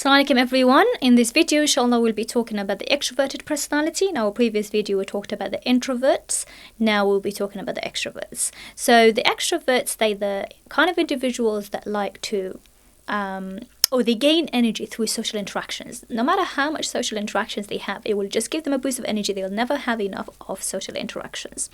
Assalamu alaikum everyone. In this video, inshallah, we'll be talking about the extroverted personality. In our previous video, we talked about the introverts. Now we'll be talking about the extroverts. So the extroverts, they're the kind of individuals that like to, or they gain energy through social interactions. No matter how much social interactions they have, it will just give them a boost of energy. They'll never have enough of social interactions.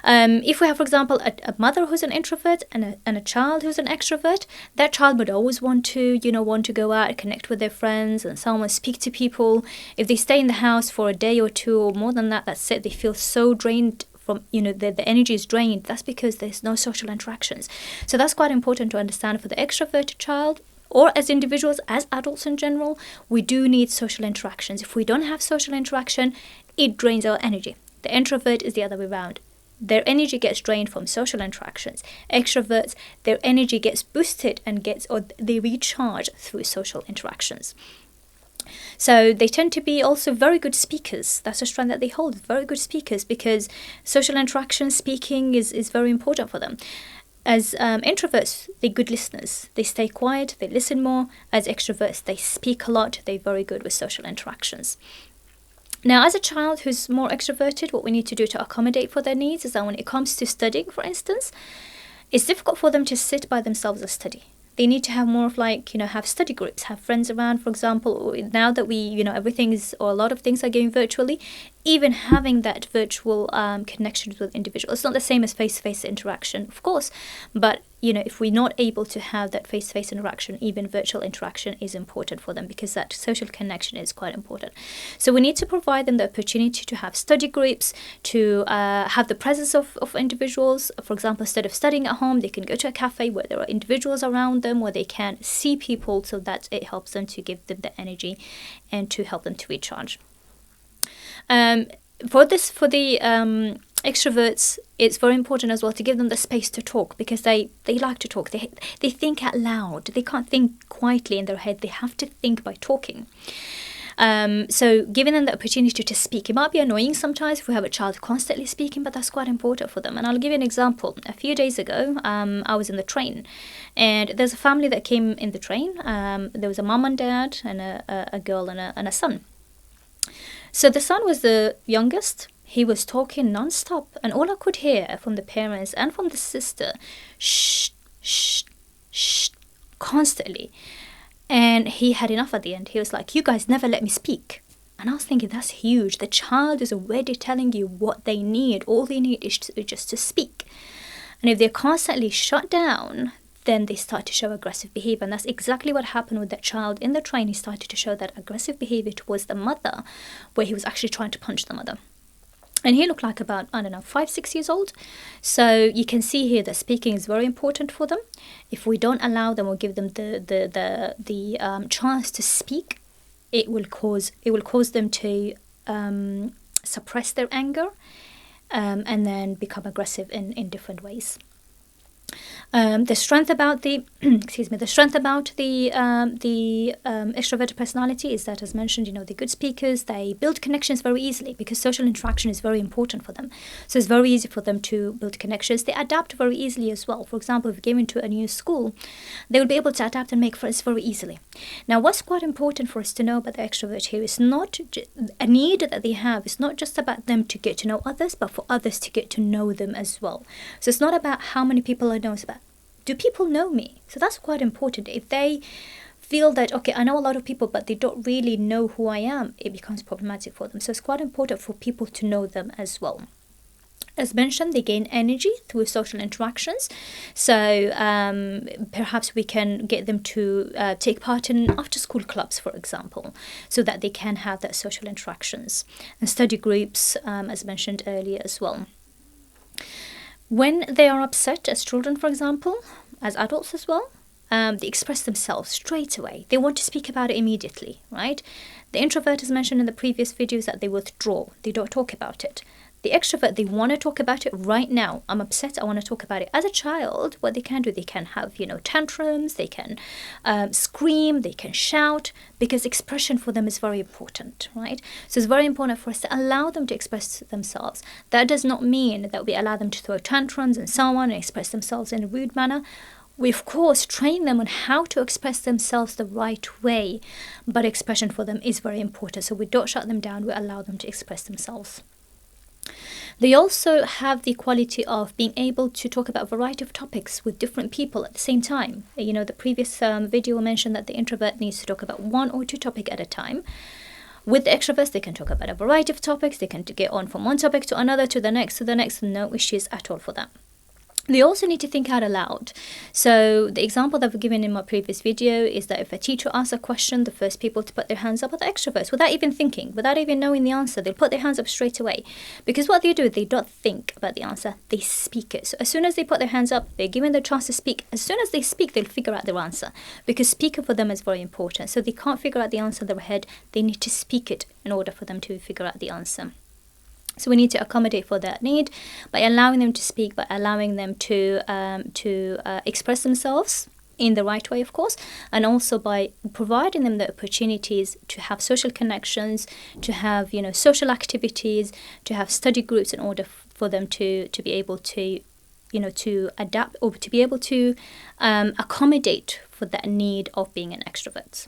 If we have, for example, a mother who's an introvert and a child who's an extrovert, that child would always want to go out, connect with their friends and so on, speak to people. If they stay in the house for a day or two or more than that, that's it. They feel so drained from, the energy is drained. That's because there's no social interactions. So that's quite important to understand for the extroverted child. Or as individuals, as adults in general, we do need social interactions. If we don't have social interaction, it drains our energy. The introvert is the other way around. Their energy gets drained from social interactions. Extroverts, their energy gets boosted and they recharge through social interactions. So they tend to be also very good speakers. That's a strength that they hold, very good speakers, because social interaction, speaking is very important for them. As introverts, they're good listeners. They stay quiet, they listen more. As extroverts, they speak a lot. They're very good with social interactions. Now, as a child who's more extroverted, what we need to do to accommodate for their needs is that when it comes to studying, for instance, it's difficult for them to sit by themselves and study. They need to have more of have study groups, have friends around, for example. Now that a lot of things are going virtually, even having that virtual connections with individuals. It's not the same as face-to-face interaction, of course, but if we're not able to have that face-to-face interaction, even virtual interaction is important for them because that social connection is quite important. So we need to provide them the opportunity to have study groups, to have the presence of individuals. For example, instead of studying at home, they can go to a cafe where there are individuals around them, where they can see people, so that it helps them to give them the energy and to help them to recharge. For the extroverts, it's very important as well to give them the space to talk, because they like to talk. They think out loud. They can't think quietly in their head. They have to think by talking. So giving them the opportunity to speak. It might be annoying sometimes if we have a child constantly speaking, but that's quite important for them. And I'll give you an example. A few days ago, I was in the train, and there's a family that came in the train. There was a mom and dad and a girl and a son. So the son was the youngest. He was talking non-stop, and all I could hear from the parents and from the sister, shh, shh, shh, constantly. And he had enough at the end. He was like, "You guys never let me speak." And I was thinking, that's huge. The child is already telling you what they need. All they need is just to speak. And if they're constantly shut down, then they start to show aggressive behavior. And that's exactly what happened with that child in the train. He started to show that aggressive behavior towards the mother, where he was actually trying to punch the mother. And he looked like about, 5-6 years old. So you can see here that speaking is very important for them. If we don't allow them or give them the chance to speak, it will cause them to suppress their anger and then become aggressive in different ways. The strength about the extroverted personality is that, as mentioned, they're good speakers. They build connections very easily because social interaction is very important for them. So it's very easy for them to build connections. They adapt very easily as well. For example, if you go into a new school, they will be able to adapt and make friends very easily. Now, what's quite important for us to know about the extrovert here is not a need that they have. It's not just about them to get to know others, but for others to get to know them as well. So it's not about how many people I know. It's about, do people know me? So that's quite important. If they feel that, okay, I know a lot of people, but they don't really know who I am, it becomes problematic for them. So it's quite important for people to know them as well. As mentioned, they gain energy through social interactions. So perhaps we can get them to take part in after-school clubs, for example, so that they can have that social interactions. And study groups, as mentioned earlier as well. When they are upset as children, for example, as adults as well, they express themselves straight away. They want to speak about it immediately, right? The introvert, as mentioned in the previous videos, that they withdraw. They don't talk about it. The extrovert, they want to talk about it right now. I'm upset, I want to talk about it. As a child, what they can do, they can have, tantrums, they can scream, they can shout, because expression for them is very important, right? So it's very important for us to allow them to express themselves. That does not mean that we allow them to throw tantrums and so on and express themselves in a rude manner. We, of course, train them on how to express themselves the right way, but expression for them is very important. So we don't shut them down, we allow them to express themselves. They also have the quality of being able to talk about a variety of topics with different people at the same time. You know, the previous video mentioned that the introvert needs to talk about 1 or 2 topics at a time. With the extroverts, they can talk about a variety of topics. They can get on from one topic to another, to the next, no issues at all for that. They also need to think out aloud. So the example that I've given in my previous video is that if a teacher asks a question, the first people to put their hands up are the extroverts, without even thinking, without even knowing the answer. They'll put their hands up straight away. Because what they do, they don't think about the answer, they speak it. So as soon as they put their hands up, they're given the chance to speak. As soon as they speak, they'll figure out their answer. Because speaking for them is very important. So they can't figure out the answer in their head, they need to speak it in order for them to figure out the answer. So we need to accommodate for that need by allowing them to speak, by allowing them to express themselves in the right way, of course, and also by providing them the opportunities to have social connections, to have, you know, social activities, to have study groups in order for them to be able to, you know, to adapt or to be able to accommodate for that need of being an extrovert.